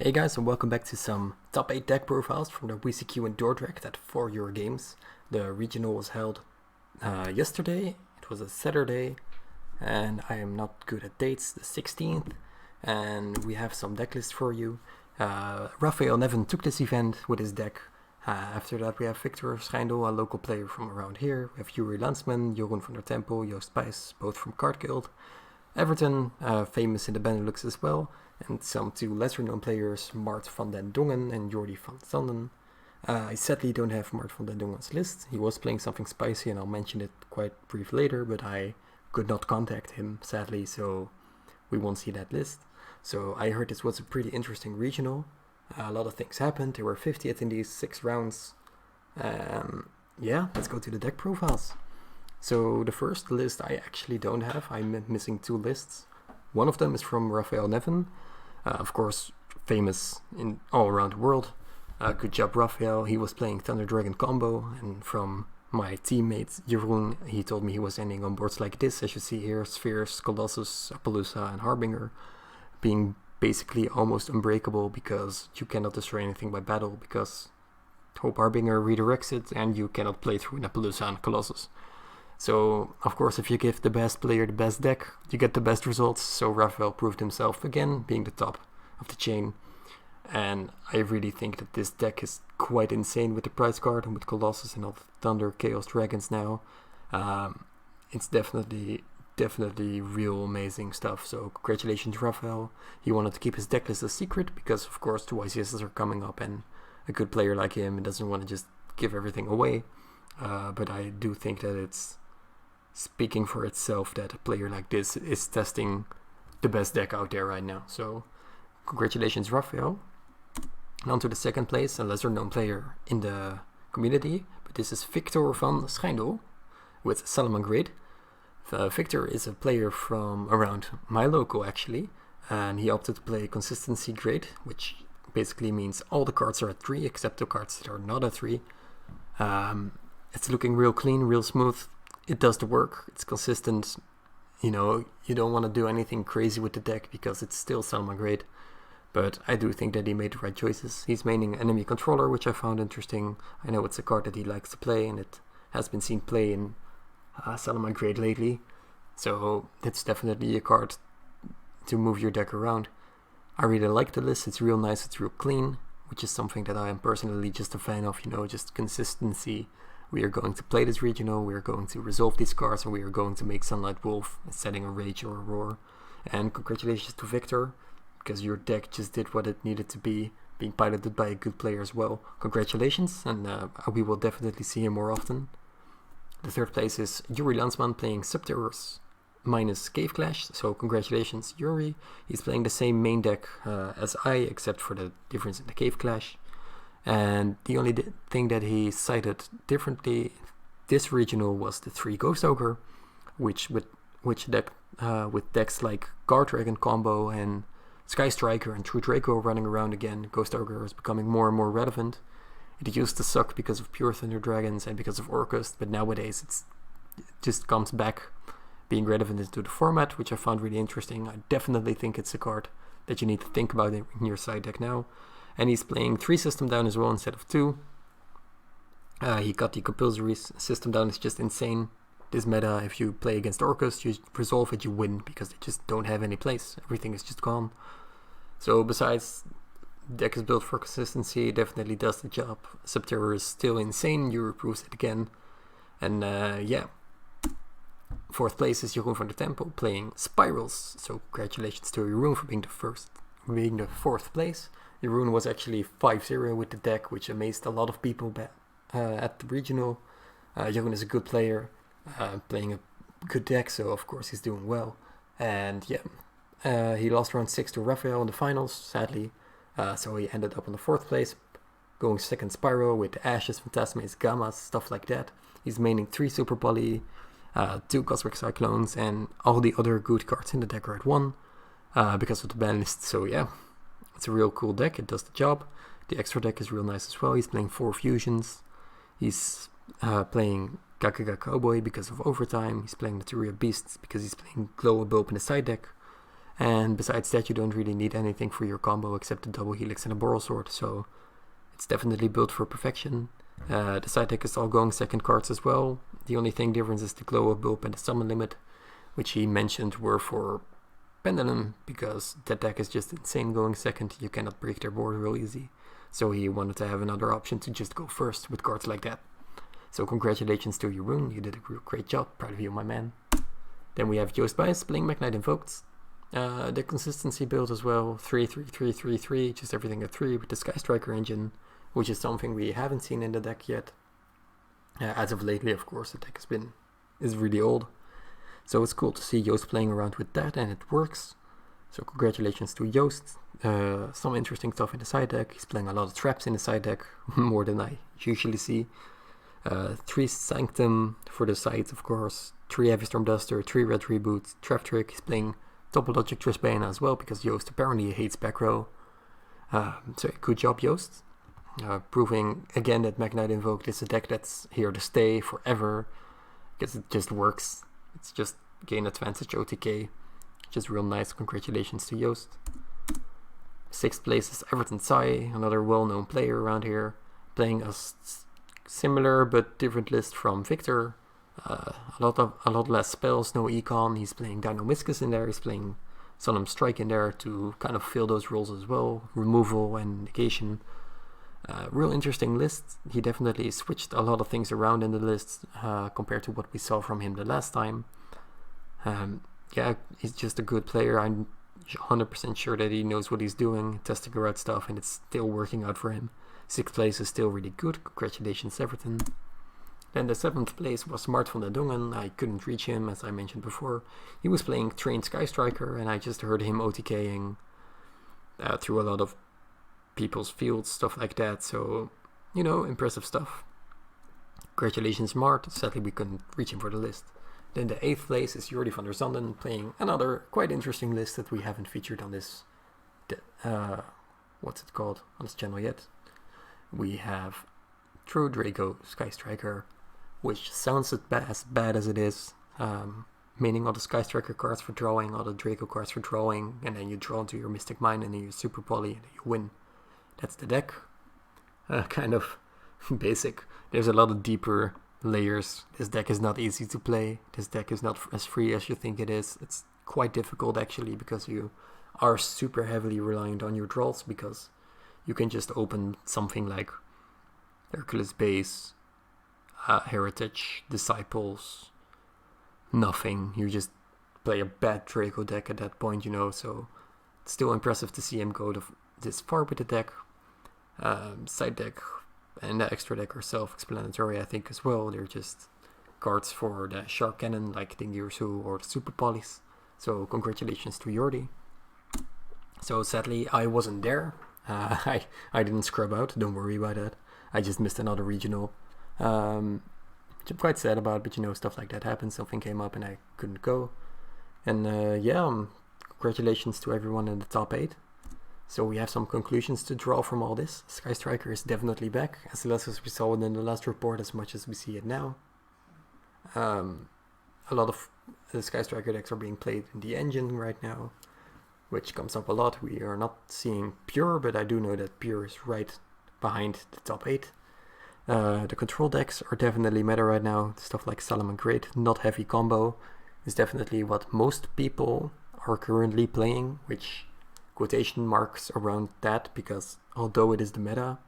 Hey guys, and welcome back to some top 8 deck profiles from the WCQ in Dordrecht at €4 games. The regional was held yesterday. It was a Saturday, and I am not good at dates, the 16th, and we have some deck lists for you. Raphael Nevin took this event with his deck. After that we have Victor Schijndel, a local player from around here. We have Yuri Landsman, Jeroen van der Tempel, Joost Pijs, both from Card Guild. Everton, famous in the Benelux as well, and some two lesser known players, Mart van den Dongen and Jordi van Sanden. I sadly don't have Mart van den Dongen's list. He was playing something spicy and I'll mention it quite brief later, but I could not contact him sadly, so we won't see that list. So I heard this was a pretty interesting regional. A lot of things happened. There were 50 attendees, 6 rounds. Yeah, let's go to the deck profiles. So the first list I actually don't have. I'm missing 2 lists. One of them is from Raphael Nevin, of course famous in all around the world. Good job Raphael. He was playing Thunder Dragon combo, and from my teammate Jeroen, he told me he was ending on boards like this, as you see here: Spheres, Colossus, Appaloosa and Harbinger, being basically almost unbreakable because you cannot destroy anything by battle, because Hope Harbinger redirects it and you cannot play through an Appaloosa and Colossus. So, of course, if you give the best player the best deck, you get the best results. So Raphael proved himself again, being the top of the chain. And I really think that this deck is quite insane with the prize card and with Colossus and all the Thunder Chaos Dragons now. It's definitely real amazing stuff. So congratulations, Raphael. He wanted to keep his deck list a secret because, of course, the YCSs are coming up, and a good player like him doesn't want to just give everything away. But I do think that it's speaking for itself that a player like this is testing the best deck out there right now. So congratulations, Raphael. And on to the second place, a lesser known player in the community, but this is Victor van Schijndel with Salamangreat. Victor is a player from around my local actually, and he opted to play Consistency Great, which basically means all the cards are at 3 except the cards that are not at 3. It's looking real clean, real smooth. It does the work. It's consistent. You know, you don't want to do anything crazy with the deck because it's still Salamangreat. But I do think that he made the right choices. He's maining Enemy Controller, which I found interesting. I know it's a card that he likes to play, and it has been seen play in Salamangreat lately. So it's definitely a card to move your deck around. I really like the list. It's real nice. It's real clean, which is something that I am personally just a fan of. You know, just consistency. We are going to play this regional, we are going to resolve these cards, and we are going to make Sunlight Wolf setting a Rage or a Roar. And congratulations to Victor, because your deck just did what it needed to be, being piloted by a good player as well. Congratulations, and we will definitely see him more often. The third place is Yuri Landsman playing Subterrors minus Cave Clash, so congratulations Yuri. He's playing the same main deck as I, except for the difference in the Cave Clash. And the only thing that he cited differently this regional was the 3 Ghost Ogre, with decks like Guard Dragon combo and Sky Striker and True Draco running around again. Ghost Ogre is becoming more and more relevant. It used to suck because of Pure Thunder Dragons and because of Orcust, but nowadays it just comes back being relevant into the format, which I found really interesting. I definitely think it's a card that you need to think about in your side deck now. And he's playing 3 system down as well instead of 2. He got the compulsory system down. It's just insane. This meta, if you play against Orcust, you resolve it, you win, because they just don't have any place. Everything is just gone. So besides, the deck is built for consistency, definitely does the job. Subterror is still insane, you proves it again. And yeah. Fourth place is Jeroen van der Tempel playing Spyrals. So congratulations to Jeroen for being the 4th place. Jeroen was actually 5-0 with the deck, which amazed a lot of people at the regional. Jeroen is a good player, playing a good deck, so of course he's doing well. And yeah, he lost round 6 to Raphael in the finals, sadly. So he ended up on the 4th place, going second Spyral with Ashes, Phantasmates, Gammas, stuff like that. He's maining 3 Super Poly, 2 Cosmic Cyclones, and all the other good cards in the deck are at 1 because of the ban list. So yeah. It's a real cool deck, it does the job. The extra deck is real nice as well. He's playing 4 fusions. He's playing Gagaga Cowboy because of overtime. He's playing Materia Beasts because he's playing Glow Bulb in the side deck. And besides that, you don't really need anything for your combo except a double helix and a boral sword, so it's definitely built for perfection. The side deck is all going second cards as well. The only thing difference is the glow up bulb and the summon limit, which he mentioned were for Pendulum, because that deck is just insane going second. You cannot break their board real easy. So he wanted to have another option to just go first with cards like that. So congratulations to Jeroen, you did a great job, proud of you, my man. Then we have Joost Bijs playing Magnite Invoked. The consistency build as well, 3-3-3-3-3, just everything at 3 with the Sky Striker engine, which is something we haven't seen in the deck yet. As of lately, of course, the deck is really old. So it's cool to see Joost playing around with that, and it works. So congratulations to Joost. Some interesting stuff in the side deck. He's playing a lot of traps in the side deck, more than I usually see. 3 Sanctum for the sides, of course. 3 Heavy Storm Duster, 3 Red Reboot, Trap Trick. He's playing Double Logic Trisbane as well, because Joost apparently hates back row. So good job, Joost. Proving again that Magnite Invoked is a deck that's here to stay forever, because it just works. It's just gain advantage OTK. Just real nice. Congratulations to Joost. 6th place is Everton Sai, another well-known player around here, playing a similar but different list from Victor. A lot less spells, no econ. He's playing Dino-Miscus in there. He's playing Solemn Strike in there to kind of fill those roles as well. Removal and negation. Real interesting list. He definitely switched a lot of things around in the list compared to what we saw from him the last time. Yeah, he's just a good player. I'm 100% sure that he knows what he's doing, testing out stuff, and it's still working out for him. 6th place is still really good. Congratulations, Everton. Then the 7th place was Mart van den Dongen. I couldn't reach him, as I mentioned before. He was playing Trained Sky Striker, and I just heard him OTKing through a lot of people's fields, stuff like that. So, you know, impressive stuff. Congratulations, Mart. Sadly, we couldn't reach him for the list. Then the 8th place is Jordi van der Zanden, playing another quite interesting list that we haven't featured on this, what's it called, on this channel yet. We have True Draco Sky Striker, which sounds as bad as it is, meaning all the Sky Striker cards for drawing, all the Draco cards for drawing, and then you draw into your Mystic Mine and then you Super Poly and you win. That's the deck. Kind of basic. There's a lot of deeper layers. This deck is not easy to play. This deck is not as free as you think it is. It's quite difficult actually, because you are super heavily reliant on your draws, because you can just open something like Hercules Base, Heritage, Disciples, nothing. You just play a bad Draco deck at that point, you know, so it's still impressive to see him go this far with the deck. Side deck and the extra deck are self-explanatory, I think, as well. They're just cards for the Shark Cannon, like the Girsu or the Super Polys. So congratulations to Jordi. So sadly, I wasn't there. I didn't scrub out, don't worry about that. I just missed another regional, which I'm quite sad about, but you know, stuff like that happens. Something came up and I couldn't go. And yeah, congratulations to everyone in the top 8. So we have some conclusions to draw from all this. Sky Striker is definitely back, as less as we saw it in the last report, as much as we see it now. A lot of the Sky Striker decks are being played in the engine right now, which comes up a lot. We are not seeing Pure, but I do know that Pure is right behind the top 8. The control decks are definitely meta right now. Stuff like Salamangreat, not heavy combo, is definitely what most people are currently playing, which quotation marks around that, because although it is the meta,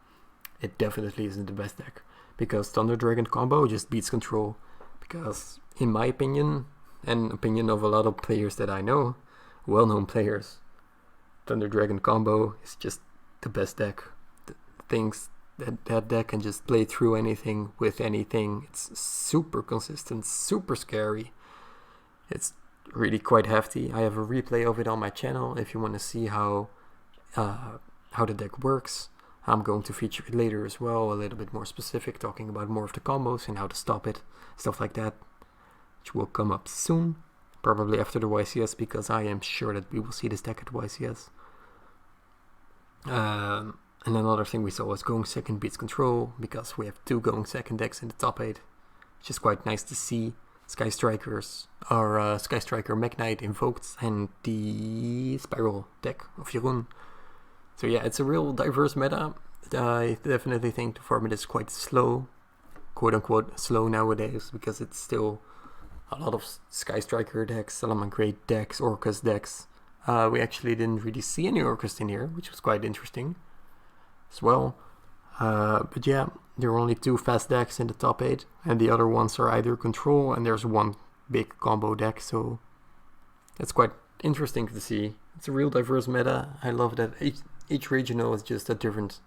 it definitely isn't the best deck, because Thunder Dragon combo just beats control. Because in my opinion, and opinion of a lot of players that I know, well-known players, Thunder Dragon combo is just the best deck. Things that deck can just play through anything with anything. It's super consistent, super scary. It's really quite hefty. I have a replay of it on my channel if you want to see how the deck works. I'm going to feature it later as well, a little bit more specific, talking about more of the combos and how to stop it, stuff like that, which will come up soon, probably after the YCS, because I am sure that we will see this deck at YCS. And another thing we saw was going second beats control, because we have 2 going second decks in the top 8, which is quite nice to see. Sky Strikers, or Sky Striker, Mech Knight, Invoked, and the Spyral deck of Jeroen. So yeah, it's a real diverse meta. I definitely think the format is quite slow, quote unquote slow nowadays, because it's still a lot of Sky Striker decks, Salamangreat decks, Orcus decks. We actually didn't really see any Orcus in here, which was quite interesting as well. But yeah, there are only 2 fast decks in the top 8, and the other ones are either control, and there's 1 big combo deck, so that's quite interesting to see. It's a real diverse meta. I love that each regional is just a different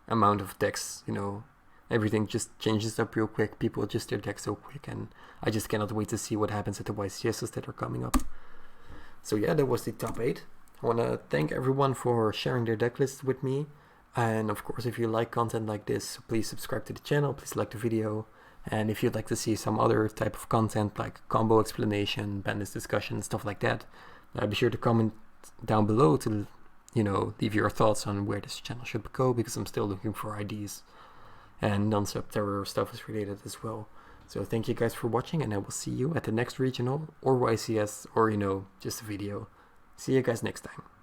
amount of decks, you know. Everything just changes up real quick, people adjust their decks so quick, and I just cannot wait to see what happens at the YCSs that are coming up. So yeah, that was the top 8. I want to thank everyone for sharing their deck lists with me. And of course, if you like content like this, please subscribe to the channel, please like the video. And if you'd like to see some other type of content like combo explanation, bandlist discussion, stuff like that, be sure to comment down below to, you know, leave your thoughts on where this channel should go, because I'm still looking for ideas. And non-sub terror stuff is related as well. So thank you guys for watching, and I will see you at the next regional or YCS, or, you know, just a video. See you guys next time.